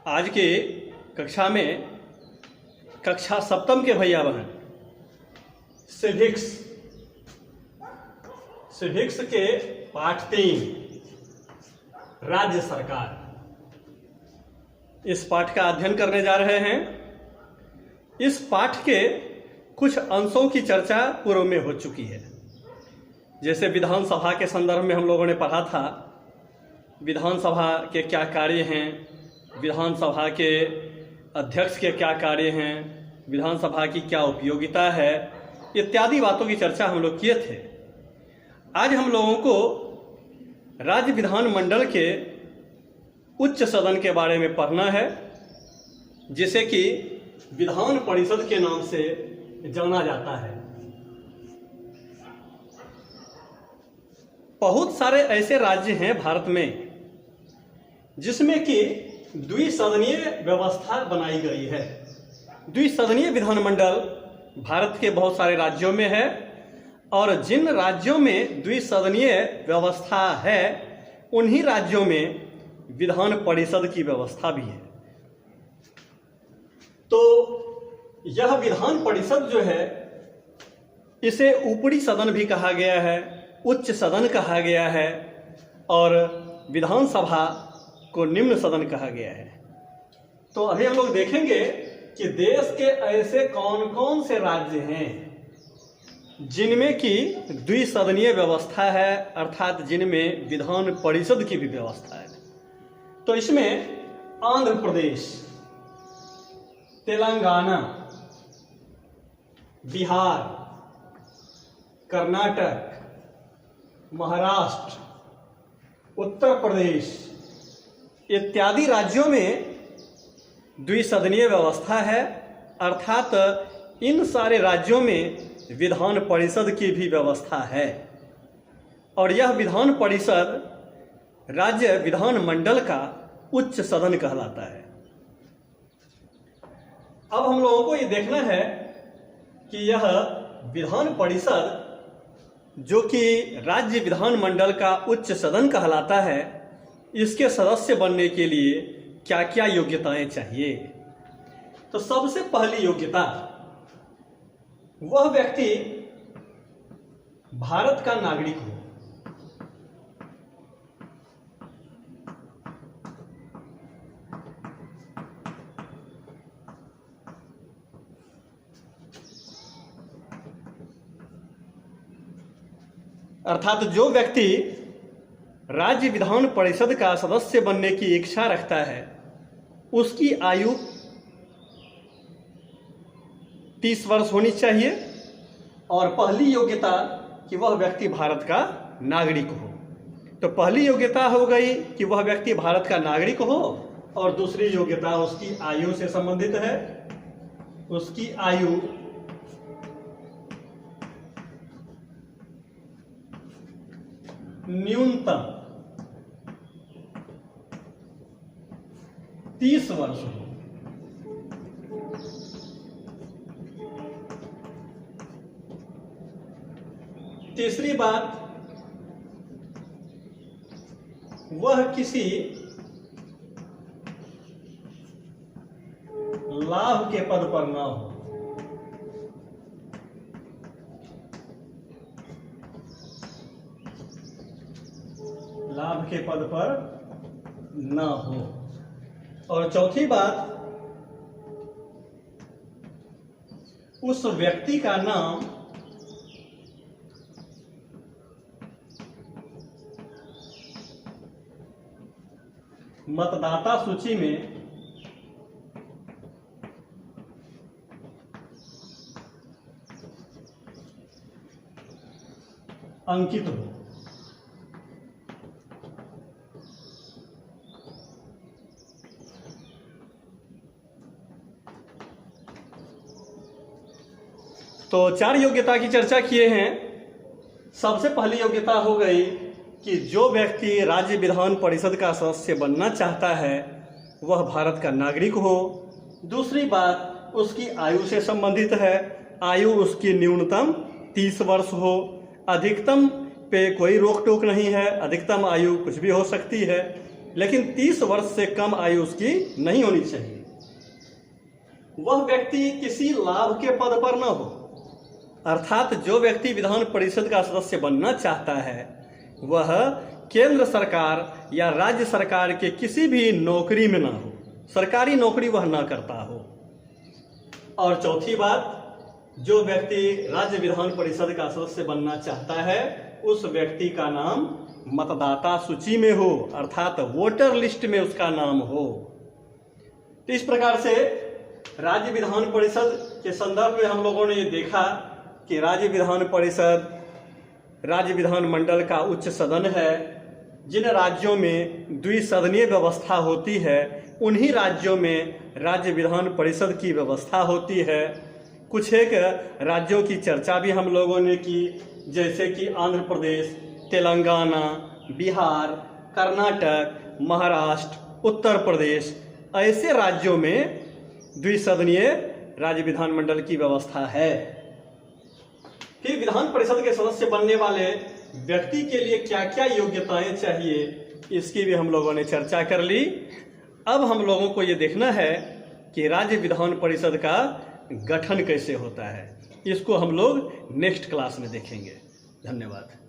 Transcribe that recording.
आज के कक्षा में कक्षा सप्तम के भैया बहन सिविक्स के पाठ 3 राज्य सरकार, इस पाठ का अध्ययन करने जा रहे हैं। इस पाठ के कुछ अंशों की चर्चा पूर्व में हो चुकी है। जैसे विधानसभा के संदर्भ में हम लोगों ने पढ़ा था, विधानसभा के क्या कार्य हैं, विधानसभा के अध्यक्ष के क्या कार्य हैं, विधानसभा की क्या उपयोगिता है, इत्यादि बातों की चर्चा हम लोग किए थे। आज हम लोगों को राज्य विधानमंडल के उच्च सदन के बारे में पढ़ना है, जिसे कि विधान परिषद के नाम से जाना जाता है। बहुत सारे ऐसे राज्य हैं भारत में जिसमें कि द्विसदनीय व्यवस्था बनाई गई है। द्विसदनीय विधानमंडल भारत के बहुत सारे राज्यों में है, और जिन राज्यों में द्विसदनीय व्यवस्था है उन्हीं राज्यों में विधान परिषद की व्यवस्था भी है। तो यह विधान परिषद जो है, इसे ऊपरी सदन भी कहा गया है, उच्च सदन कहा गया है, और विधानसभा को निम्न सदन कहा गया है। तो अभी हम लोग देखेंगे कि देश के ऐसे कौन कौन से राज्य हैं जिनमें कि द्विसदनीय व्यवस्था है, अर्थात जिनमें विधान परिषद की भी व्यवस्था है। तो इसमें आंध्र प्रदेश, तेलंगाना, बिहार, कर्नाटक, महाराष्ट्र, उत्तर प्रदेश इत्यादि राज्यों में द्विसदनीय व्यवस्था है, अर्थात इन सारे राज्यों में विधान परिषद की भी व्यवस्था है। और यह विधान परिषद राज्य विधानमंडल का उच्च सदन कहलाता है। अब हम लोगों को ये देखना है कि यह विधान परिषद जो कि राज्य विधानमंडल का उच्च सदन कहलाता है, इसके सदस्य बनने के लिए क्या क्या योग्यताएं चाहिए। तो सबसे पहली योग्यता, वह व्यक्ति भारत का नागरिक हो। अर्थात जो व्यक्ति राज्य विधान परिषद का सदस्य बनने की इच्छा रखता है, उसकी आयु 30 वर्ष होनी चाहिए, और पहली योग्यता कि वह व्यक्ति भारत का नागरिक हो। तो पहली योग्यता हो गई कि वह व्यक्ति भारत का नागरिक हो, और दूसरी योग्यता उसकी आयु से संबंधित है। उसकी आयु न्यूनतम 30 वर्ष हो। तीसरी बात, वह किसी लाभ के पद पर न हो। लाभ के पद पर न हो। और चौथी बात, उस व्यक्ति का नाम मतदाता सूची में अंकित हो। तो 4 योग्यता की चर्चा किए हैं। सबसे पहली योग्यता हो गई कि जो व्यक्ति राज्य विधान परिषद का सदस्य बनना चाहता है वह भारत का नागरिक हो। दूसरी बात, उसकी आयु से संबंधित है। आयु उसकी न्यूनतम 30 वर्ष हो। अधिकतम पे कोई रोक टोक नहीं है, अधिकतम आयु कुछ भी हो सकती है। लेकिन 30 वर्ष से कम आयु उसकी नहीं होनी चाहिए। वह व्यक्ति किसी लाभ के पद पर न हो, अर्थात जो व्यक्ति विधान परिषद का सदस्य बनना चाहता है वह केंद्र सरकार या राज्य सरकार के किसी भी नौकरी में ना हो, सरकारी नौकरी वह ना करता हो। और चौथी बात, जो व्यक्ति राज्य विधान परिषद का सदस्य बनना चाहता है उस व्यक्ति का नाम मतदाता सूची में हो, अर्थात वोटर लिस्ट में उसका नाम हो। तो इस प्रकार से राज्य विधान परिषद के संदर्भ में हम लोगों ने ये देखा कि राज्य विधान परिषद राज्य विधान मंडल का उच्च सदन है। जिन राज्यों में द्विसदनीय व्यवस्था होती है उन्हीं राज्यों में राज्य विधान परिषद की व्यवस्था होती है। कुछ एक राज्यों की चर्चा भी हम लोगों ने की, जैसे कि आंध्र प्रदेश, तेलंगाना, बिहार, कर्नाटक, महाराष्ट्र, उत्तर प्रदेश, ऐसे राज्यों में द्विसदनीय राज्य विधानमंडल की व्यवस्था है। फिर विधान परिषद के सदस्य बनने वाले व्यक्ति के लिए क्या क्या योग्यताएं चाहिए, इसकी भी हम लोगों ने चर्चा कर ली। अब हम लोगों को ये देखना है कि राज्य विधान परिषद का गठन कैसे होता है। इसको हम लोग नेक्स्ट क्लास में देखेंगे। धन्यवाद।